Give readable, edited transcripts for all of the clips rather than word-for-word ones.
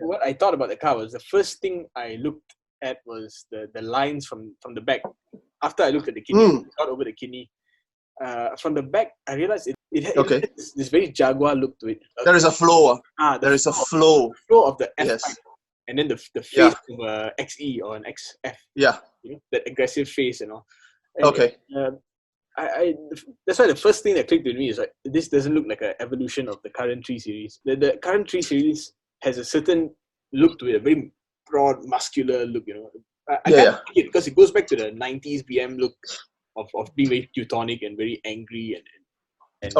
What I thought about the car was the first thing I looked at was the lines from the back. After I looked at the kidney, got over the kidney. From the back, I realized it has this very Jaguar look to it. There is a flow. There is a flow. The flow of the F Yes. type. And then the face of a XE or an XF. Yeah. You know, that aggressive face and all. And Okay. That's why the first thing that clicked with me is like, this doesn't look like an evolution of the current 3 Series. The current 3 Series has a certain look to it, a very broad, muscular look, you know. I can't like it because it goes back to the 90s BM look of being very Teutonic and very angry and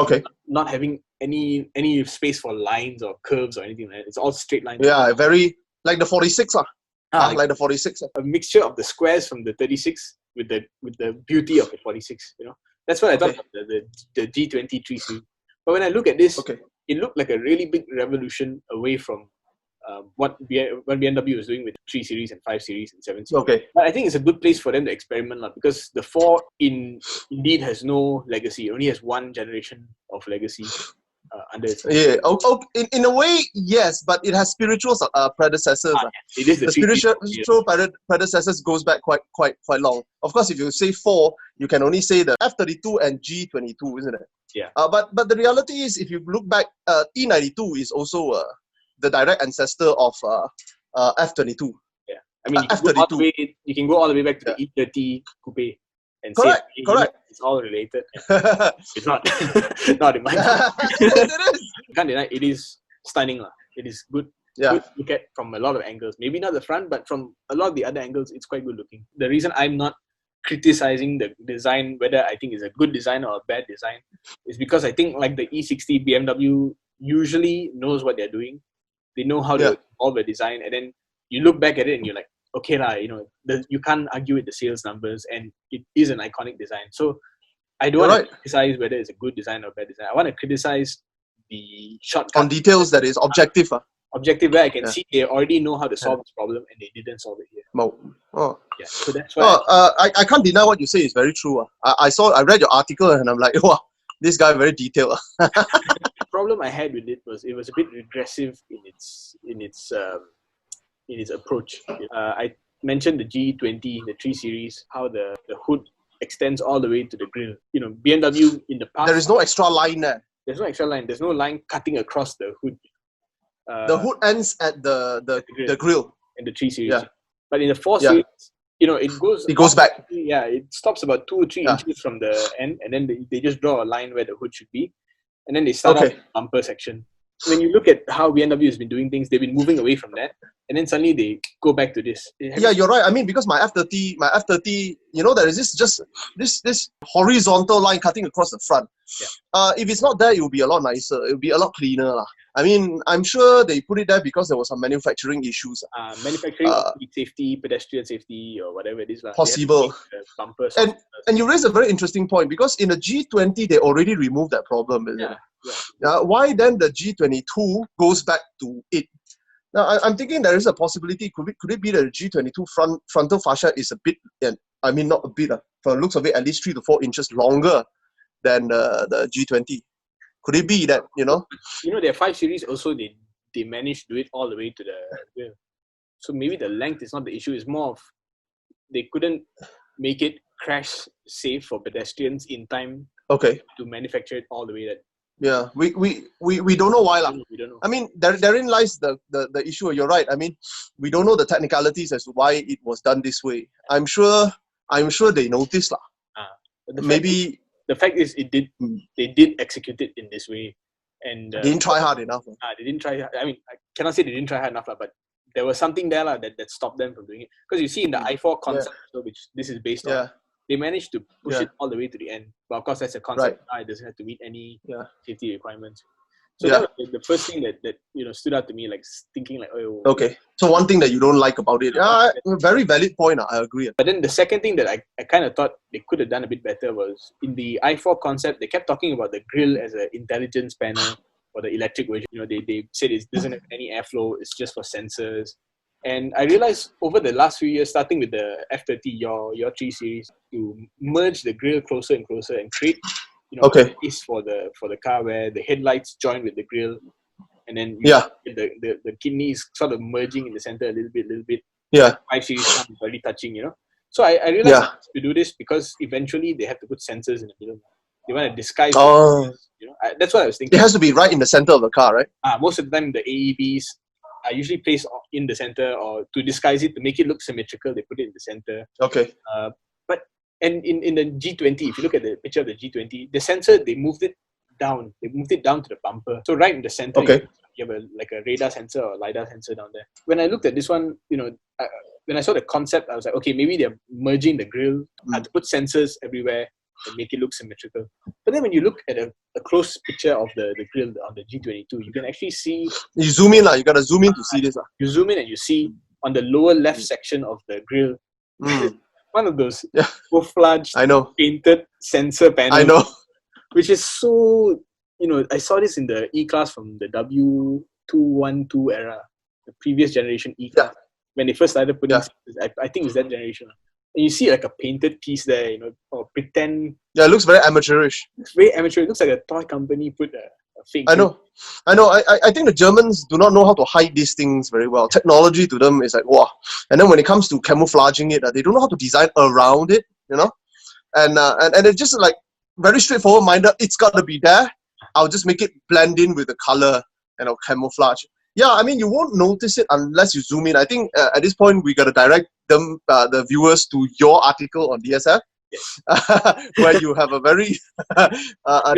not having any space for lines or curves or anything like that. It's all straight lines. Yeah, very like the 46. Like the 46. A mixture of the squares from the 36 with the beauty of the 46, you know. That's what I thought of the G20 3 Series. But when I look at this, it looked like a really big revolution away from what BMW was doing with 3 Series and 5 Series and 7 Series. Okay. But I think it's a good place for them to experiment because the 4 indeed has no legacy. It only has one generation of legacy under its in a way, yes, but it has spiritual predecessors. It is the spiritual predecessors goes back quite long. Of course, if you say 4, you can only say the F32 and G22, isn't it? Yeah. But the reality is, if you look back, E92 is also the direct ancestor of F22. Yeah, I mean, you can go all the way back to the E30 coupe and correct. It's all related. It's not, not in my mind. It is. You can't deny it is stunning. It is good. Yeah. Good to look at from a lot of angles. Maybe not the front, but from a lot of the other angles, it's quite good looking. The reason I'm not criticizing the design, whether I think it's a good design or a bad design, is because I think like the E60 BMW usually knows what they're doing. They know how to evolve the design, and then you look back at it and you're like, okay lah, you know, you can't argue with the sales numbers, and it is an iconic design. So I don't want to criticize whether it's a good design or bad design. I want to criticize the shortcut on details that is objective. Objective where I can see they already know how to solve this problem and they didn't solve it here. Yeah, so that's why. I can't deny what you say is very true. I read your article and I'm like, wow, this guy very detailed. The problem I had with it was a bit regressive in its approach. I mentioned the G20, the 3 Series, how the hood extends all the way to the grille. You know, BMW in the past, there is no extra line there. There's no extra line. There's no line cutting across the hood. The hood ends at the grille in the 3 Series. But in the 4 Series, you know, it goes back. Yeah, it stops about 2 or 3 inches from the end, and then they just draw a line where the hood should be, and then they start up the bumper section. When you look at how BMW has been doing things, they've been moving away from that, and then suddenly they go back to this. Yeah, you're right. I mean, because my F30, you know, there is this horizontal line cutting across the front. Yeah. If it's not there, it will be a lot nicer. It will be a lot cleaner, lah. I mean, I'm sure they put it there because there was some manufacturing issues. Manufacturing, safety, pedestrian safety, or whatever it is. Possible. Bumpers. And you raise a very interesting point, because in the G20, they already removed that problem. Why then the G22 goes back to it? Now, I'm thinking there is a possibility. Could it be that the G22 frontal fascia is a bit, I mean, not a bit, from the looks of it, at least 3 to 4 inches longer than the G20? Could it be that, you know? You know, their 5 Series also, they managed to do it all the way to the wheel. So maybe the length is not the issue. It's more of they couldn't make it crash safe for pedestrians in time to manufacture it all the way. Yeah, we don't know why. We don't know. I mean, therein lies the issue. You're right. I mean, we don't know the technicalities as to why it was done this way. I'm sure they noticed. Maybe the fact is they did execute it in this way, and they didn't try hard enough. They didn't try. I mean, I cannot say they didn't try hard enough, but there was something there that stopped them from doing it. Because you see in the i4 concept, which this is based on, they managed to push it all the way to the end. But of course, that's a concept. It doesn't have to meet any safety requirements. So that was the first thing that stood out to me, like thinking like, oh. Okay. So one thing that you don't like about it, very valid point. I agree. But then the second thing that I kind of thought they could have done a bit better was in the i4 concept, they kept talking about the grille as an intelligence panel for the electric version. You know, they said it doesn't have any airflow. It's just for sensors. And I realized over the last few years, starting with the F30, your 3 Series, to merge the grille closer and closer and create, a space for the car where the headlights join with the grille, and then Yeah. the kidney is sort of merging in the center a little bit. Yeah. 5 series is already touching, So I realized Yeah. to do this because eventually they have to put sensors in the middle. They want to disguise Oh. that's what I was It thinking. has to be right in the center of the car, right? Most of the time the AEBs are usually placed in the center, or to disguise it, to make it look symmetrical, they put it in the center. Okay. But in the G20, if you look at the picture of the G20, the sensor, they moved it down. They moved it down to the bumper. So right in the center, Okay. you have a radar sensor or LiDAR sensor down there. When I looked at this one, when I saw the concept, I was like, okay, maybe they're merging the grille to put sensors everywhere and make it look symmetrical. But then when you look at a close picture of the grille on the G22, you can actually see... You zoom in, you got to zoom in to see this. You zoom in and you see on the lower left section of the grille, one of those full-fledged painted sensor panels. I know. Which is so, I saw this in the E-Class from the W212 era, the previous generation E-Class. When they first started putting sensors, I think it's that generation. And you see like a painted piece there, or pretend. Yeah, it looks very amateurish. It's very amateur. It looks like a toy company put a fake. I know. I think the Germans do not know how to hide these things very well. Technology to them is like, wow. And then when it comes to camouflaging it, they don't know how to design around it, And it's just like very straightforward minded. It's got to be there. I'll just make it blend in with the color and I'll camouflage. Yeah, I mean, you won't notice it unless you zoom in. I think at this point, we got to direct them, the viewers, to your article on DSF, where you have a very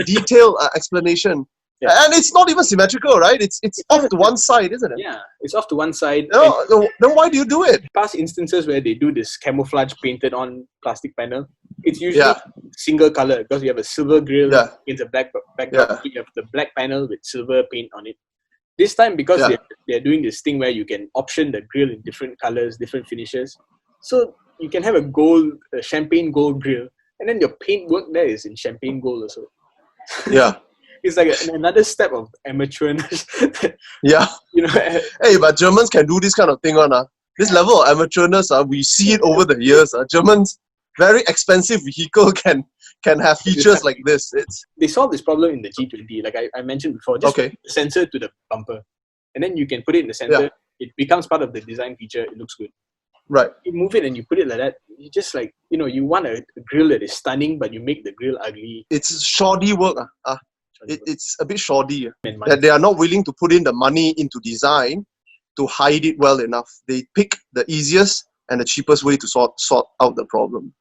detailed explanation. Yeah. And it's not even symmetrical, right? It's off to one side, isn't it? Yeah, it's off to one side. Then why do you do it? Past instances where they do this camouflage painted on plastic panel, it's usually single color, because you have a silver grille against a black background. You have the black panel with silver paint on it. This time, because they're doing this thing where you can option the grille in different colors, different finishes, so you can have a champagne gold grille, and then your paint work there is in champagne gold also. Yeah. It's like another step of amateurness. Hey, but Germans can do this kind of thing on this level of amateurness. We see it over the years. Germans, very expensive vehicle can have features like this. They solved this problem in the G20, like I mentioned before. Just put the sensor to the bumper, and then you can put it in the center. Yeah. It becomes part of the design feature. It looks good. Right. You move it and you put it like that. You just like, you want a grill that is stunning, but you make the grill ugly. It's shoddy work. It's a bit shoddy. That they are not willing to put in the money into design to hide it well enough. They pick the easiest and the cheapest way to sort out the problem.